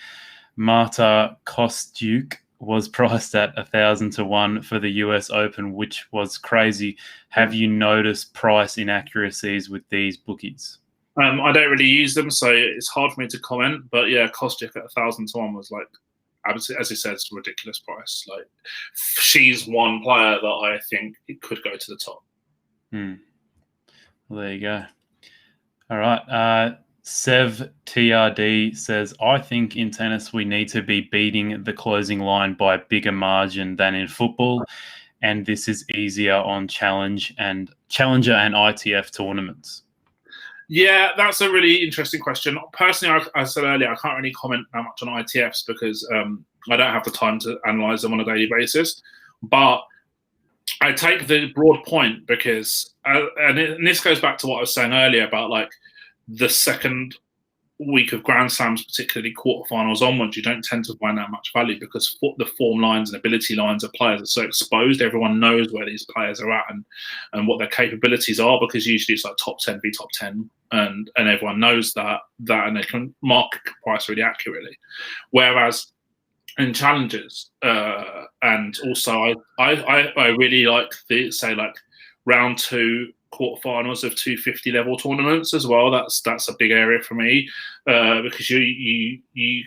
Marta Kostyuk was priced at 1,000 to 1 for the US Open, which was crazy. Have you noticed price inaccuracies with these bookies? I don't really use them, so it's hard for me to comment. But yeah, Kostyuk at 1,000 to 1 was like, as you said, it's a ridiculous price. Like, she's one player that I think it could go to the top. Well, there you go. All right. Sev TRD says, I think in tennis we need to be beating the closing line by a bigger margin than in football, and this is easier on challenger and ITF tournaments. Yeah, that's a really interesting question. Personally, I said earlier, I can't really comment that much on ITFs because I don't have the time to analyze them on a daily basis. But I take the broad point because, and this goes back to what I was saying earlier about like the second week of Grand Slams, particularly quarterfinals onwards, you don't tend to find that much value because the form lines and ability lines of players are so exposed. Everyone knows where these players are at and what their capabilities are, because usually it's like top 10 v top 10, and everyone knows that and they can market price really accurately. Whereas in challenges, and also I really like like round 2 quarterfinals of 250 level tournaments as well. That's a big area for me because you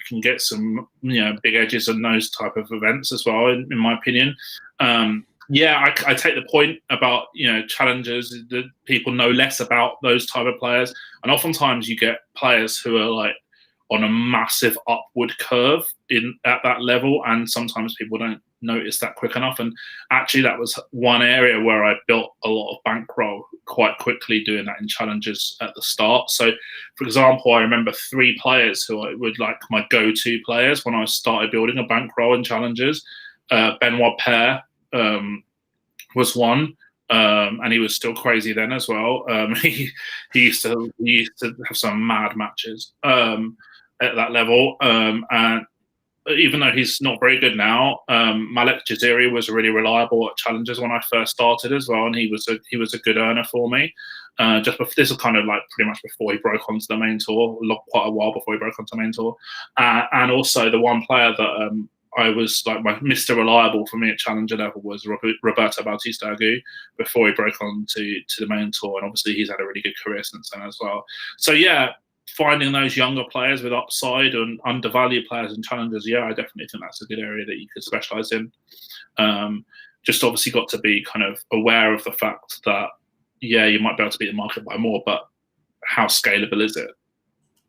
can get some big edges in those type of events as well. In my opinion, I take the point about challengers that people know less about those type of players, and oftentimes you get players who are like on a massive upward curve at that level, and sometimes people don't notice that quick enough. And actually, that was one area where I built a lot of bankroll quite quickly, doing that in challenges at the start. So, for example, I remember 3 players who I would like my go-to players when I started building a bankroll in challenges. Benoit Paire was one. And he was still crazy then as well. He used to have some mad matches at that level. And even though he's not very good now, Malek Jaziri was really reliable at challenges when I first started as well, and he was a good earner for me. Just before, this was kind of like pretty much before he broke onto the main tour, quite a while before he broke onto the main tour. And also the one player that I was like my Mr. Reliable for me at challenger level was Roberto Bautista Agut before he broke on to the main tour, and obviously he's had a really good career since then as well. So yeah, finding those younger players with upside and undervalued players in challengers, yeah, I definitely think that's a good area that you could specialise in. Just obviously got to be kind of aware of the fact that yeah, you might be able to beat the market by more, but how scalable is it?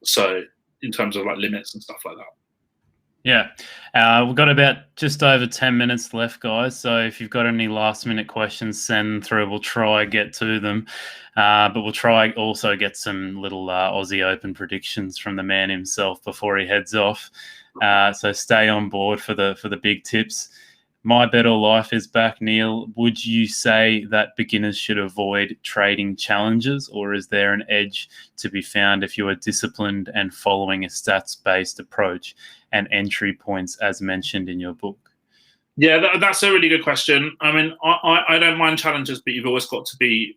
So in terms of like limits and stuff like that. Yeah, we've got about just over 10 minutes left, guys. So if you've got any last-minute questions, send them through. We'll try get to them, but we'll try also get some little Aussie Open predictions from the man himself before he heads off. So stay on board for the big tips. My Bet or Life is back. Neil, would you say that beginners should avoid trading challenges, or is there an edge to be found if you are disciplined and following a stats-based approach and entry points as mentioned in your book? Yeah, that's a really good question. I mean, I don't mind challenges, but you've always got to be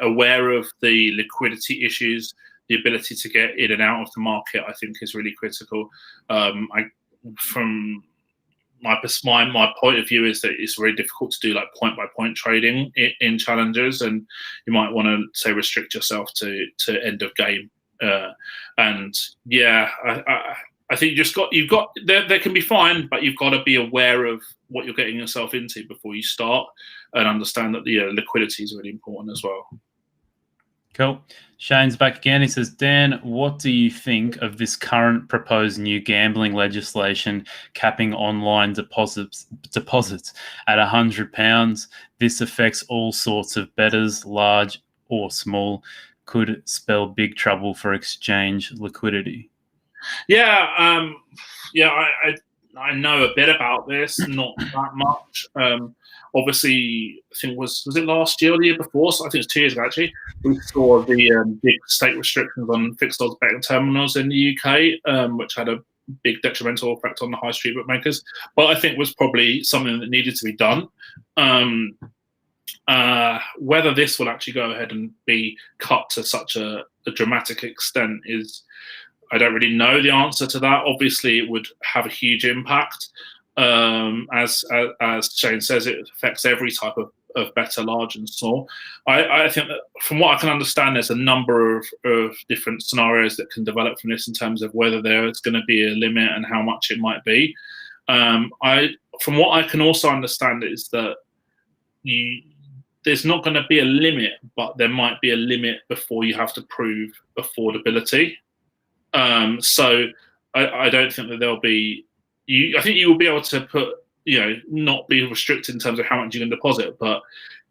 aware of the liquidity issues. The ability to get in and out of the market, I think, is really critical. From my point of view is that it's very difficult to do like point by point trading in challenges, and you might want to say restrict yourself to end of game. And yeah, I think they can be fine, but you've got to be aware of what you're getting yourself into before you start, and understand that the liquidity is really important as well. Cool. Shane's back again. He says, Dan, what do you think of this current proposed new gambling legislation capping online deposits at £100? This affects all sorts of bettors, large or small. Could spell big trouble for exchange liquidity. Yeah, I know a bit about this, not that much. Obviously, I think was it last year or the year before? So I think it's 2 years ago actually. We saw the big state restrictions on fixed odds betting terminals in the UK, which had a big detrimental effect on the high street bookmakers. But I think was probably something that needed to be done. Whether this will actually go ahead and be cut to such a dramatic extent is, I don't really know the answer to that. Obviously, it would have a huge impact. As Shane says, it affects every type of better, large and small. I think that from what I can understand, there's a number of different scenarios that can develop from this in terms of whether there's going to be a limit and how much it might be. From what I can also understand is that there's not going to be a limit, but there might be a limit before you have to prove affordability. So I don't think that there'll be. I think you will be able to put, not be restricted in terms of how much you can deposit, but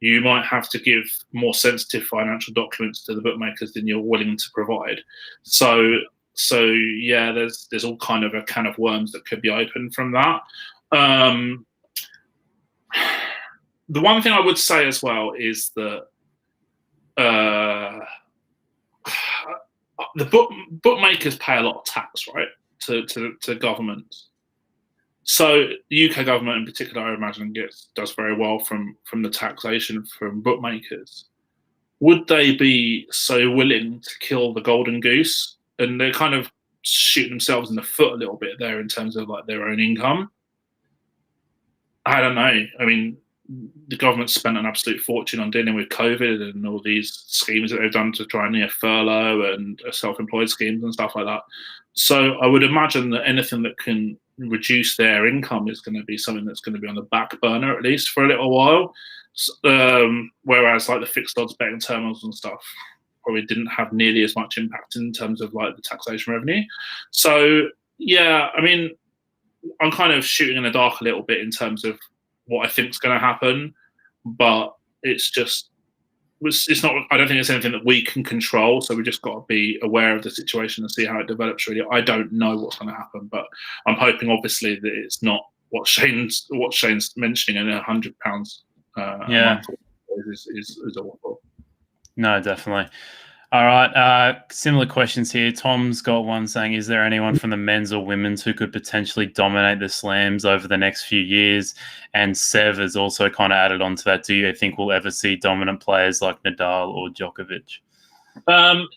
you might have to give more sensitive financial documents to the bookmakers than you're willing to provide. So yeah, there's all kind of a can of worms that could be opened from that. The one thing I would say as well is that the bookmakers pay a lot of tax, right, to governments. So the UK government in particular, I imagine, does very well from the taxation from bookmakers. Would they be so willing to kill the golden goose? And they're kind of shooting themselves in the foot a little bit there in terms of like their own income. I don't know. I mean, the government spent an absolute fortune on dealing with COVID and all these schemes that they've done to try and furlough and self-employed schemes and stuff like that. So I would imagine that anything that can reduce their income is going to be something that's going to be on the back burner, at least for a little while. Whereas like the fixed odds betting terminals and stuff, probably didn't have nearly as much impact in terms of like the taxation revenue. So yeah, I mean, I'm kind of shooting in the dark a little bit in terms of what I think is going to happen, but it's not. I don't think it's anything that we can control. So we just got to be aware of the situation and see how it develops. Really, I don't know what's going to happen, but I'm hoping, obviously, that it's not what Shane's mentioning, and £100 a month is awful. No, definitely. All right. Similar questions here. Tom's got one saying, is there anyone from the men's or women's who could potentially dominate the slams over the next few years? And Sev has also kind of added on to that. Do you think we'll ever see dominant players like Nadal or Djokovic?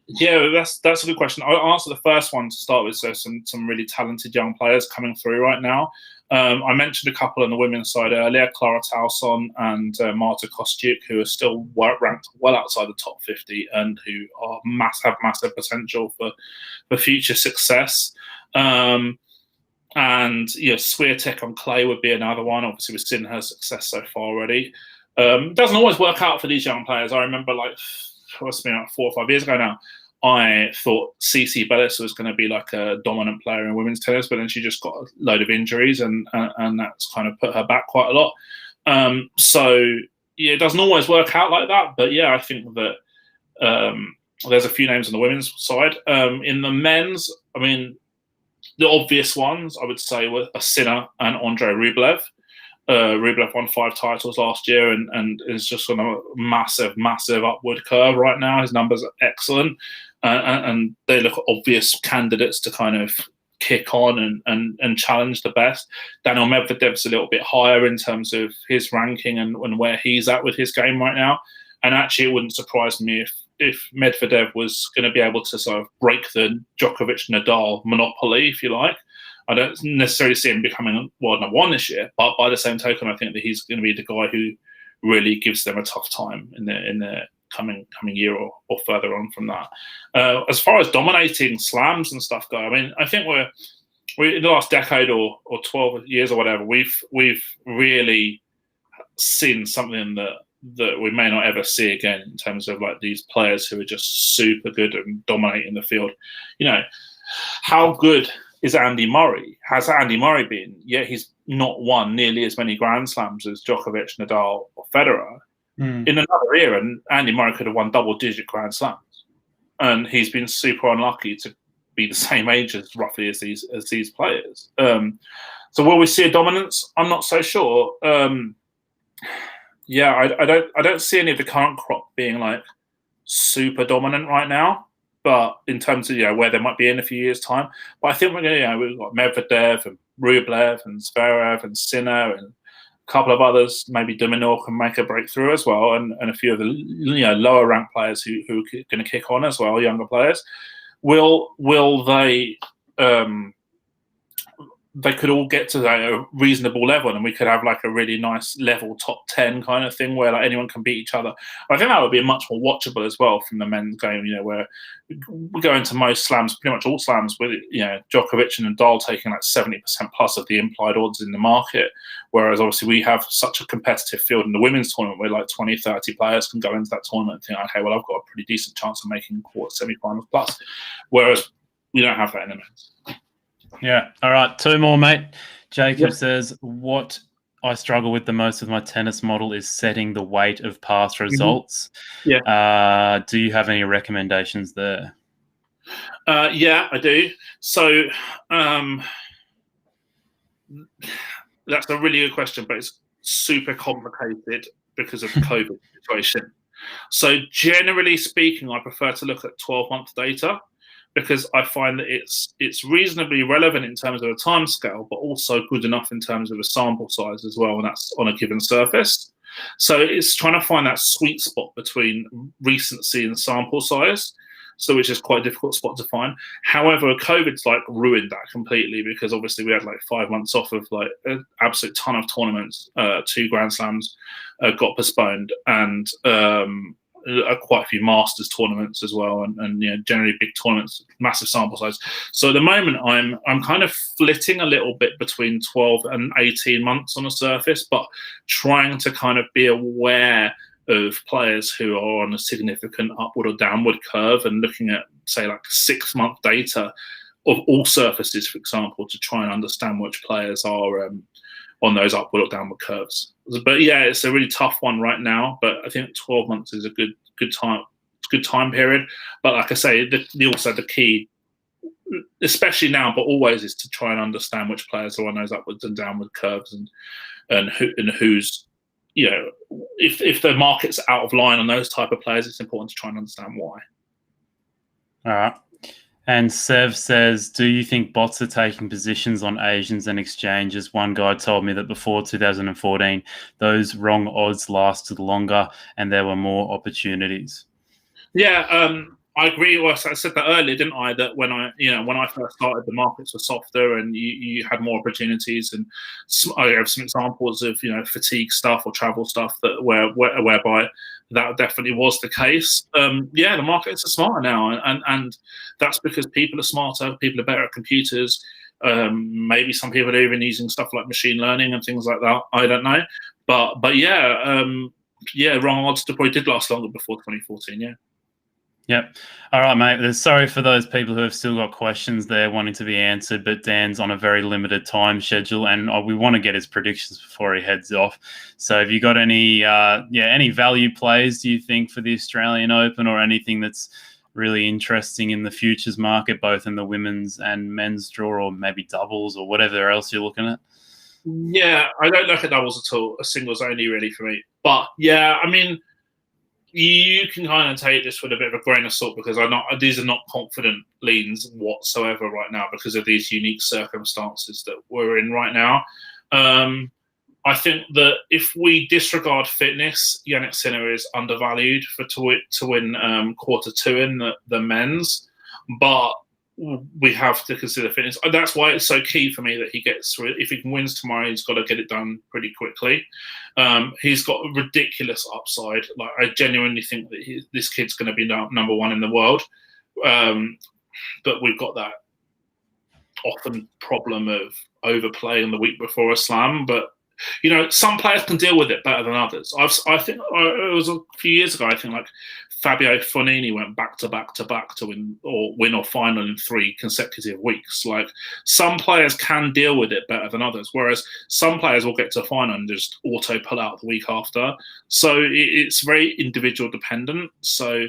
Yeah, that's a good question. I'll answer the first one to start with. So some really talented young players coming through right now. I mentioned a couple on the women's side earlier, Clara Tauson and Marta Kostyuk, who are still ranked well outside the top 50 and who are have massive potential for future success. And Swiatek on clay would be another one. Obviously, we've seen her success so far already. It doesn't always work out for these young players. I remember, like 4 or 5 years ago now, I thought Cici Bellis was going to be like a dominant player in women's tennis, but then she just got a load of injuries, and that's kind of put her back quite a lot. So yeah, it doesn't always work out like that, but yeah, I think that there's a few names on the women's side. In the men's, I mean, the obvious ones I would say were Sinner and Andrei Rublev. Rublev won 5 titles last year and is just on a massive upward curve right now. His numbers are excellent, and they look obvious candidates to kind of kick on and challenge the best. Daniel Medvedev's a little bit higher in terms of his ranking and where he's at with his game right now. And actually, it wouldn't surprise me if Medvedev was going to be able to sort of break the Djokovic-Nadal monopoly, if you like. I don't necessarily see him becoming world number 1 this year, but by the same token, I think that he's going to be the guy who really gives them a tough time in the coming year or further on from that. As far as dominating slams and stuff go, I mean, I think we're in the last decade or 12 years or whatever, we've really seen something that we may not ever see again in terms of like these players who are just super good and dominating the field. You know, how good is Andy Murray? Has Andy Murray been? Yeah, he's not won nearly as many Grand Slams as Djokovic, Nadal, or Federer. In another era, Andy Murray could have won double-digit Grand Slams, and he's been super unlucky to be the same age as roughly as these players. So will we see a dominance? I'm not so sure. Yeah, I don't see any of the current crop being like super dominant right now. But in terms of where they might be in a few years' time, but I think we're going to we've got Medvedev and Rublev and Zverev and Sinner and a couple of others. Maybe Dominor can make a breakthrough as well, and a few of the lower ranked players who are going to kick on as well, younger players. Will they? They could all get to a reasonable level, and we could have like a really nice level top 10 kind of thing where like anyone can beat each other. I think that would be much more watchable as well from the men's game, where we go into most slams, pretty much all slams, with Djokovic and Nadal taking like 70% plus of the implied odds in the market. Whereas obviously we have such a competitive field in the women's tournament where like 20, 30 players can go into that tournament and think, okay, well, I've got a pretty decent chance of making quarter semi-finals plus. Whereas we don't have that in the men's. Yeah. All right. 2 more, mate. Jacob says, what I struggle with the most with my tennis model is setting the weight of past results. Yeah. Do you have any recommendations there? Yeah, I do. So that's a really good question, but it's super complicated because of the COVID situation. So generally speaking, I prefer to look at 12-month data, because I find that it's reasonably relevant in terms of a timescale, but also good enough in terms of a sample size as well, and that's on a given surface. So it's trying to find that sweet spot between recency and sample size, so which is quite a difficult spot to find. However, COVID's like ruined that completely, because obviously we had like 5 months off of like an absolute ton of tournaments. 2 Grand Slams got postponed, and quite a few Masters tournaments as well, and generally big tournaments, massive sample size. So at the moment, I'm kind of flitting a little bit between 12 and 18 months on the surface, but trying to kind of be aware of players who are on a significant upward or downward curve, and looking at, say, like 6-month data of all surfaces, for example, to try and understand which players are on those upward or downward curves. But yeah, it's a really tough one right now. But I think 12 months is a good time period. But like I say, the key, especially now, but always, is to try and understand which players are on those upwards and downward curves, and who's, you know, if the market's out of line on those type of players, it's important to try and understand why. All right. And Sev says, do you think bots are taking positions on Asians and exchanges? One guy told me that before 2014, those wrong odds lasted longer and there were more opportunities. Yeah, I agree. Well, I said that earlier, didn't I? That when I first started, the markets were softer and you had more opportunities. And I have some examples of, you know, fatigue stuff or travel stuff that whereby that definitely was the case. Yeah, the markets are smarter now, and that's because people are smarter. People are better at computers. Maybe some people are even using stuff like machine learning and things like that. I don't know, but yeah, wrong odds probably did last longer before 2014. Yeah. Yep. All right, mate. Sorry for those people who have still got questions there wanting to be answered, but Dan's on a very limited time schedule, and we want to get his predictions before he heads off. So have you got any value plays, do you think, for the Australian Open, or anything that's really interesting in the futures market, both in the women's and men's draw, or maybe doubles or whatever else you're looking at? Yeah, I don't look at doubles at all. A singles only really for me. But yeah, I mean, you can kind of take this with a bit of a grain of salt, because these are not confident leans whatsoever right now because of these unique circumstances that we're in right now. I think that if we disregard fitness, Yannick Sinner is undervalued to win quarter two in the men's, but we have to consider fitness. That's why it's so key for me that he gets through. If he wins tomorrow, he's got to get it done pretty quickly. He's got a ridiculous upside. Like, I genuinely think that this kid's going to be number one in the world. But we've got that often problem of overplaying the week before a slam. But you know, some players can deal with it better than others. I think it was a few years ago. I think like Fabio Fognini went back to back to win or final in 3 consecutive weeks. Like, some players can deal with it better than others, whereas some players will get to a final and just auto pull out the week after. So it's very individual dependent. So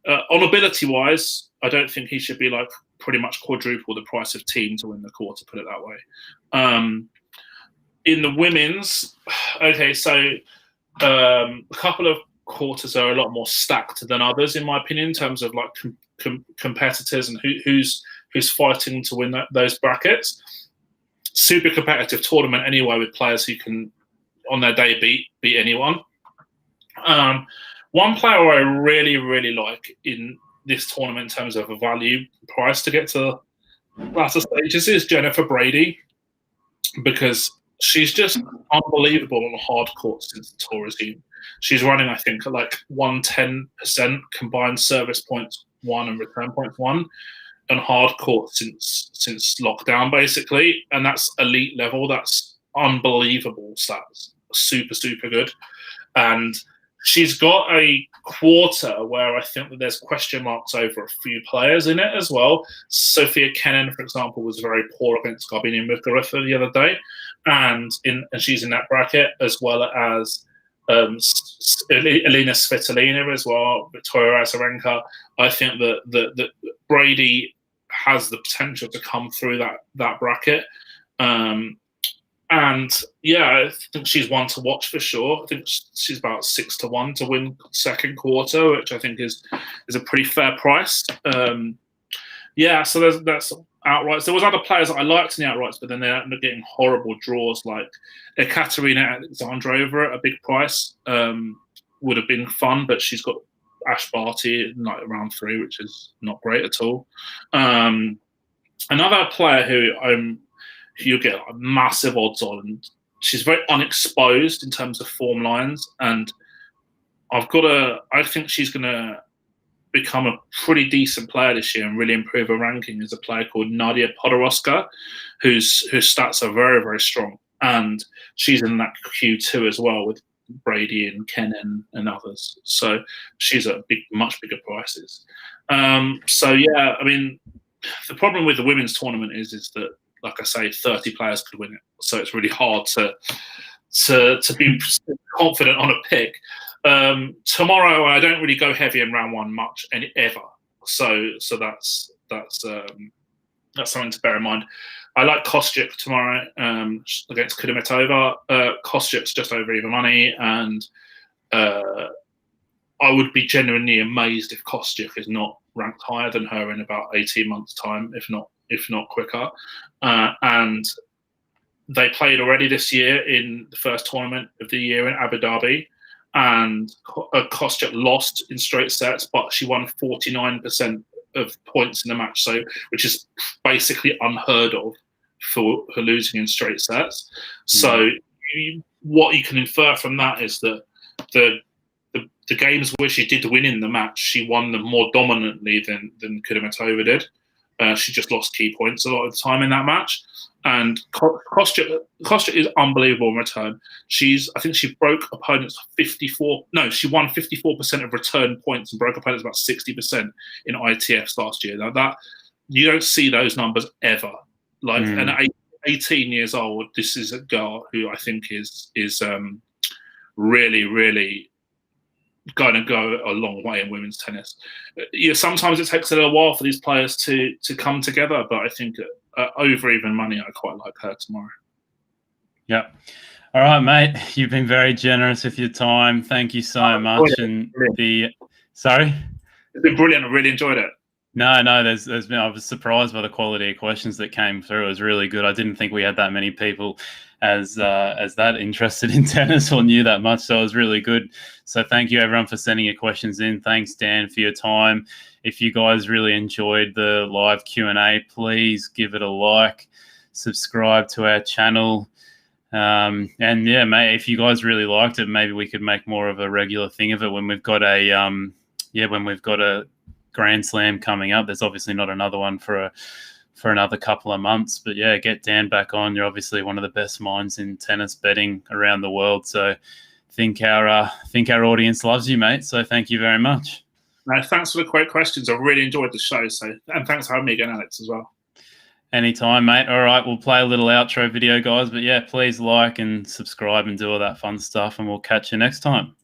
on ability wise, I don't think he should be like pretty much quadruple the price of Team to win the quarter, put it that way. In the women's, okay, so a couple of quarters are a lot more stacked than others, in my opinion, in terms of like competitors and who's fighting to win those brackets. Super competitive tournament anyway, with players who can, on their day, beat anyone. One player I really, really like in this tournament in terms of a value price to get to latter stages is Jennifer Brady, because she's just unbelievable on hard court since the tour regime. She's running, I think, at like 110% combined service points 1 and return points 1 on hard court since lockdown, basically. And that's elite level. That's unbelievable stats. Super, super good. And she's got a quarter where I think that there's question marks over a few players in it as well. Sophia Kenin, for example, was very poor against Garbine Muguruza the other day. And she's in that bracket, as well as Elena Svitolina as well, Victoria Azarenka. I think that Brady has the potential to come through that bracket. And yeah, I think she's one to watch for sure. I think she's about 6-1 to win second quarter, which I think is a pretty fair price. Yeah, so that's outrights. There was other players that I liked in the outrights, but then they ended up getting horrible draws. Like Ekaterina Alexandrova at a big price would have been fun, but she's got Ash Barty in like round 3, which is not great at all. Another player who you get massive odds on. She's very unexposed in terms of form lines, and I think she's going to become a pretty decent player this year and really improve her ranking. Is a player called Nadia Podoroska, whose stats are very, very strong, and she's in that Q2 as well with Brady and Kenin and others. So she's at much bigger prices. So yeah, I mean, the problem with the women's tournament is that, like I say, 30 players could win it. So it's really hard to be confident on a pick. Tomorrow, I don't really go heavy in round one much ever. So that's something to bear in mind. I like Kostyuk tomorrow against Kudermetova. Kostyuk's just over even money, and I would be genuinely amazed if Kostyuk is not ranked higher than her in about 18 months' time, if not quicker. And they played already this year in the first tournament of the year in Abu Dhabi, and Kostyuk lost in straight sets, but she won 49% of points in the match, so which is basically unheard of for her losing in straight sets. So what you can infer from that is that the games where she did win in the match, she won them more dominantly than Kudermetova did. She just lost key points a lot of the time in that match. And Kostyuk is unbelievable in return. I think she broke opponents 54. No, she won 54% of return points and broke opponents about 60% in ITFs last year. Now that you don't see those numbers ever. Like, and at 18 years old, this is a girl who I think is really, really going to go a long way in women's tennis. Yeah, sometimes it takes a little while for these players to come together, but I think over even money, I quite like her tomorrow. Yeah. All right, mate. You've been very generous with your time. Thank you so much. And sorry? It's been brilliant. I really enjoyed it. No, there's been. I was surprised by the quality of questions that came through. It was really good. I didn't think we had that many people as that interested in tennis or knew that much. So it was really good. So thank you everyone for sending your questions in. Thanks, Dan, for your time. If you guys really enjoyed the live Q&A, please give it a like, subscribe to our channel. And yeah, mate, if you guys really liked it, maybe we could make more of a regular thing of it when we've got a Grand Slam coming up. There's obviously not another one for another couple of months, but yeah, get Dan back on. You're obviously one of the best minds in tennis betting around the world. So think our audience loves you, mate. So thank you very much. No, thanks for the great questions. I really enjoyed the show. And thanks for having me again, Alex, as well. Anytime, mate. All right, we'll play a little outro video, guys. But yeah, please like and subscribe and do all that fun stuff, and we'll catch you next time.